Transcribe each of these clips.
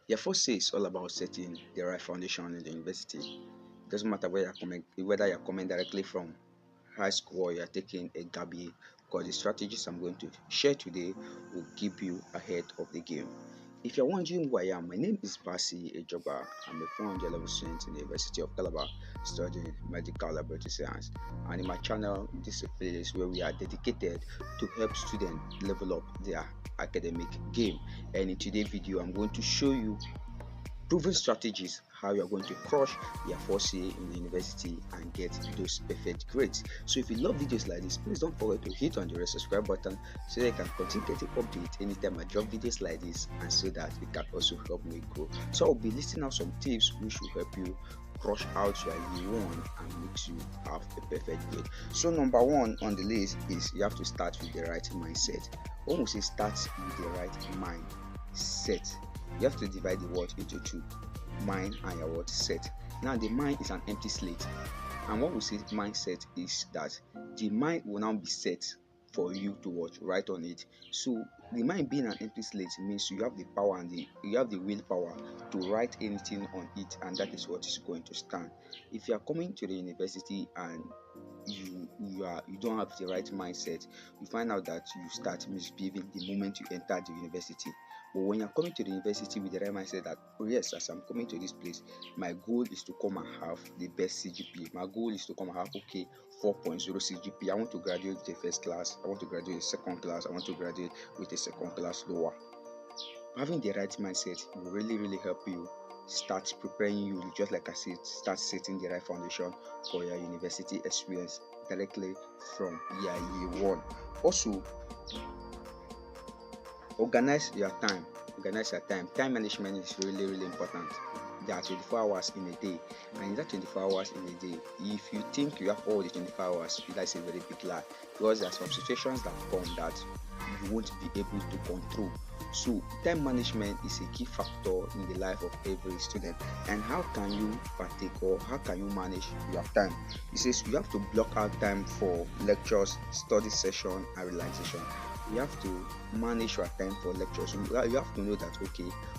Your first say is all about setting the right foundation in the university. It doesn't matter whether you're coming directly from high school or you're taking a GABI, because the strategies I'm going to share today will keep you ahead of the game. If you're wondering who I am, my name is Basi Ejoba. I'm a 400 level student in the University of Calabar studying medical laboratory science. And in my channel, this is a place where we are dedicated to help students level up their academic game. And in today's video, I'm going to show you proven strategies how you're going to crush your 4CA in the university and get those perfect grades. So if you love videos like this, please don't forget to hit on the red subscribe button so that you can continue getting updates anytime I drop videos like this, and so that it can also help me grow. So I'll be listing out some tips which will help you crush out your year one and makes you have a perfect grade. So number one on the list is you have to start with the right mindset. When we say start with the right mindset, you have to divide the word into two: mind and your word set. Now the mind is an empty slate, and what we say mindset is that the mind will now be set for you to write on it. So the mind being an empty slate means you have the power and you have the willpower to write anything on it, and that is what is going to stand. If you are coming to the university and you don't have the right mindset, you find out that you start misbehaving the moment you enter the university. But when you're coming to the university with the right mindset that, oh yes, as I'm coming to this place, my goal is to come and have the best CGPA. My goal is to come and have 4.0 CGPA. I want to graduate with a first class. I want to graduate with a second class. I want to graduate with a second class lower. Having the right mindset will really help you start preparing you, just like I said, start setting the right foundation for your university experience directly from year one. Also, organize your time. Time management is really important. There are 24 hours in a day, and in that 24 hours in a day, if you think you have all the 24 hours, that's a very big lie, because there are some situations that come that you won't be able to control. So time management is a key factor in the life of every student. And how can you partake, or how can you manage your time? It says you have to block out time for lectures, study session, and relaxation. You have to manage your time for lectures. You have to know that,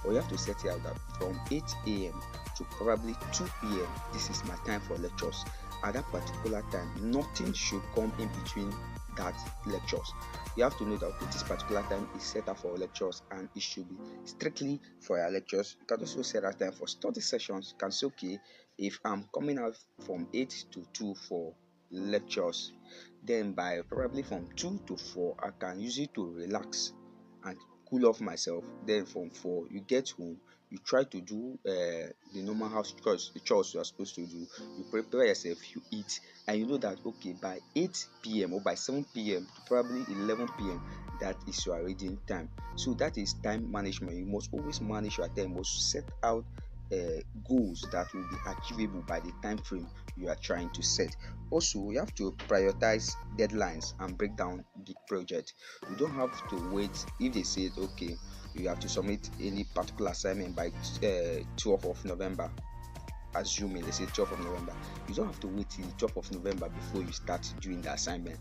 or you have to set it out that from 8 a.m. to probably 2 p.m. this is my time for lectures. At that particular time, nothing should come in between that lectures. You have to know that this particular time is set up for lectures and it should be strictly for your lectures. You can also set that time for study sessions. You can say, if I'm coming out from 8 to 2 for lectures, then by probably from 2 to 4 I can use it to relax and cool off myself. Then from 4 you get home, you try to do the normal house chores, the chores you are supposed to do. You prepare yourself, you eat, and you know that by 8 p.m. or by 7 p.m. to probably 11 p.m. that is your reading time. So that is time management. You must always manage your time. You must set out goals that will be achievable by the time frame you are trying to set. Also, you have to prioritize deadlines and break down big project. You don't have to wait. If they say you have to submit any particular assignment by 12th of November, assuming they say 12th of November, you don't have to wait till 12th of November before you start doing the assignment.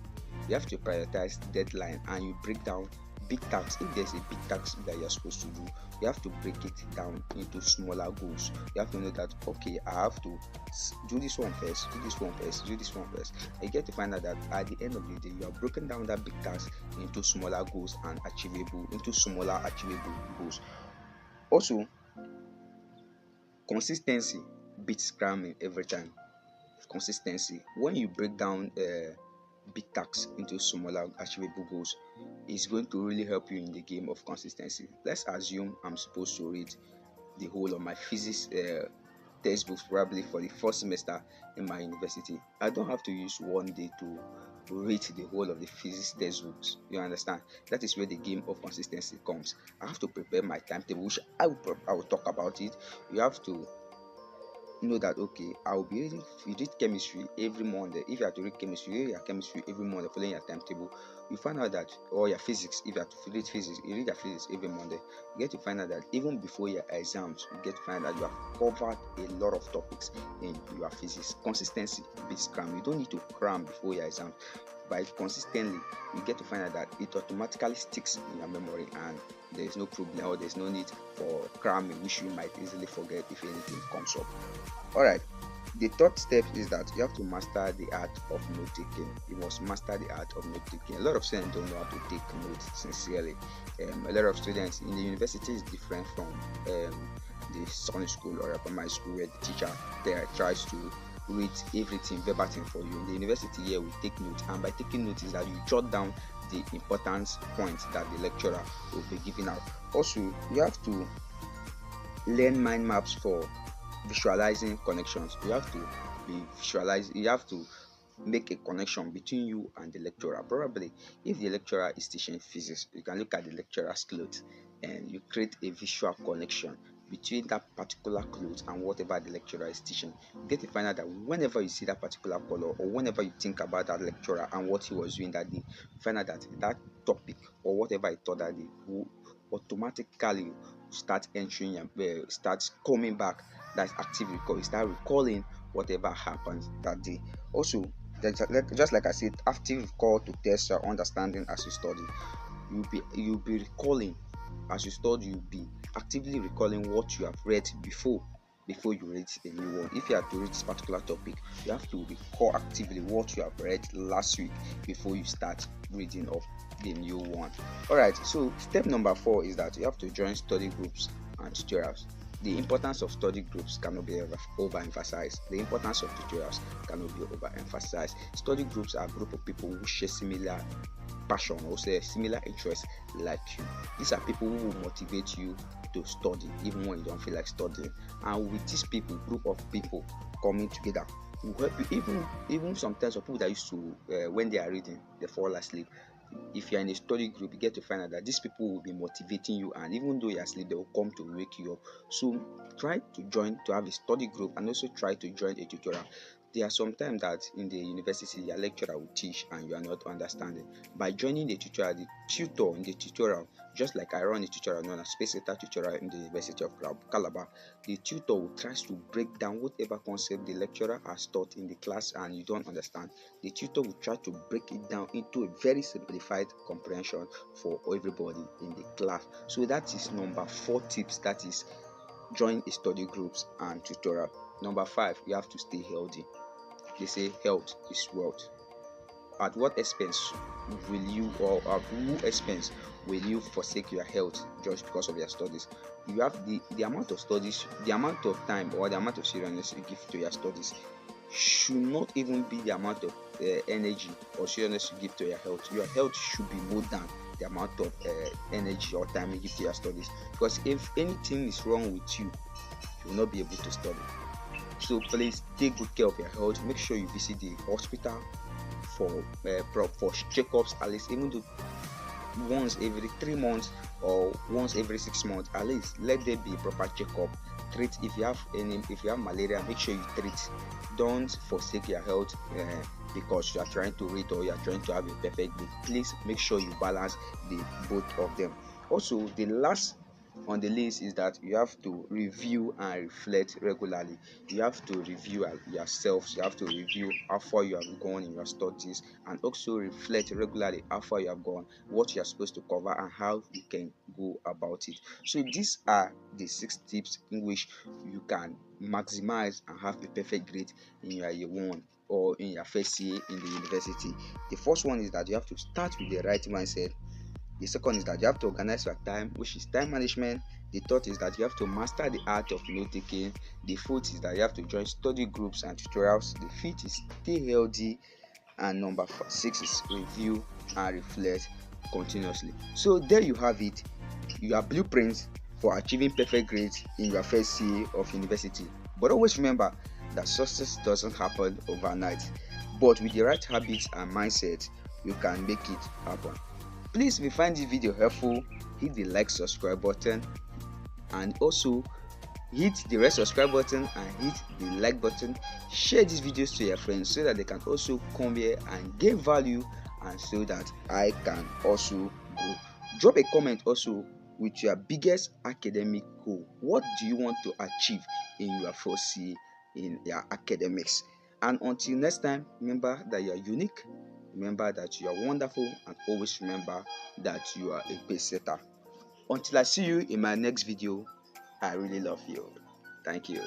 You have to prioritize deadline and you break down big tasks. If there's a big task that you're supposed to do, you have to break it down into smaller goals. You have to know that I have to do this one first, do this one first, do this one first. You get to find out that at the end of the day, you have broken down that big task into smaller goals and achievable goals. Also, consistency beats cramming every time. Consistency, when you break down big tasks into smaller achievable goals, is going to really help you in the game of consistency. Let's assume I'm supposed to read the whole of my physics textbooks probably for the first semester in my university. I don't have to use one day to read the whole of the physics textbooks. You understand? That is where the game of consistency comes. I have to prepare my timetable, which I will talk about it. You have to know that I will be reading. You read chemistry every Monday. If you have to read chemistry, you read your chemistry every Monday, following your timetable. You find out that, or your physics, if you have to read physics, you read your physics every Monday. You get to find out that even before your exams, you get to find out you have covered a lot of topics in your physics. Consistency beats cram. You don't need to cram before your exams. By consistently, you get to find out that it automatically sticks in your memory and there is no problem, or there's no need for cramming, which you might easily forget if anything comes up. All right. The third step is that you have to master the art of note taking. You must master the art of note taking. A lot of students don't know how to take notes sincerely. A lot of students in the university is different from the Sunday school or a primary school, where the teacher there tries to read everything verbatim for you. In the university here, we take notes, and by taking notes is that you jot down the important points that the lecturer will be giving out. Also, you have to learn mind maps for visualizing connections. You have to you have to make a connection between you and the lecturer. Probably if the lecturer is teaching physics, you can look at the lecturer's clothes and you create a visual connection between that particular clothes and whatever the lecturer is teaching. You get to find out that whenever you see that particular color, or whenever you think about that lecturer and what he was doing that day, you find out that that topic or whatever he taught that day will automatically start entering and start coming back. That's active recall. You start recalling whatever happened that day. Also, just like I said, active recall to test your understanding as you study. You'll be recalling as you study. You'll be actively recalling what you have read before you read a new one. If you have to read this particular topic, you have to recall actively what you have read last week before you start reading of the new one. All right. So step number 4 is that you have to join study groups and tutorials. The importance of study groups cannot be overemphasized. The importance of tutorials cannot be overemphasized. Study groups are a group of people who share similar passion or say similar interests like you. These are people who will motivate you to study even when you don't feel like studying. And with these people, group of people coming together, will help you. Even sometimes, for people that used to when they are reading, they fall asleep. If you're in a study group, you get to find out that these people will be motivating you, and even though you're asleep, they will come to wake you up. So try to have a study group, and also try to join a tutorial. There are sometimes that in the university, your lecturer will teach and you are not understanding. By joining the tutorial, the tutor in the tutorial, just like I run a tutorial known as Space Data Tutorial in the University of Calabar, the tutor will try to break down whatever concept the lecturer has taught in the class and you don't understand. The tutor will try to break it down into a very simplified comprehension for everybody in the class. So that is number 4 tips, that is join a study groups and tutorial. Number 5, you have to stay healthy. They say health is wealth. At what expense will you, or at who expense will you forsake your health just because of your studies? You have the amount of studies, the amount of time, or the amount of seriousness you give to your studies should not even be the amount of energy or seriousness you give to your health. Your health should be more than the amount of energy or time you give to your studies. Because if anything is wrong with you, you will not be able to study. So please take good care of your health. Make sure you visit the hospital for checkups, at least even though once every 3 months or once every 6 months. At least let there be a proper checkup. Treat if you have malaria, make sure you treat. Don't forsake your health because you are trying to read or you are trying to have a perfect day. Please make sure you balance the both of them. Also, the last on the list is that you have to review and reflect regularly. You have to review yourself. You have to review how far you have gone in your studies, and also reflect regularly how far you have gone, what you are supposed to cover, and how you can go about it. So these are the 6 tips in which you can maximize and have a perfect grade in your year 1 or in your first year in the university. The first one is that you have to start with the right mindset. The second is that you have to organize your time, which is time management. The third is that you have to master the art of note taking. The fourth is that you have to join study groups and tutorials. The fifth is stay healthy. And number 6 is review and reflect continuously. So there you have it. Your blueprints for achieving perfect grades in your first year of university. But always remember that success doesn't happen overnight. But with the right habits and mindset, you can make it happen. Please, if you find this video helpful, hit the like, subscribe button, and also hit the red subscribe button and hit the like button. Share these videos to your friends so that they can also come here and gain value, and so that I can also grow. Drop a comment also with your biggest academic goal. What do you want to achieve in your first year in your academics? And until next time, remember that you are unique. Remember that you are wonderful, and always remember that you are a pace setter. Until I see you in my next video, I really love you. Thank you.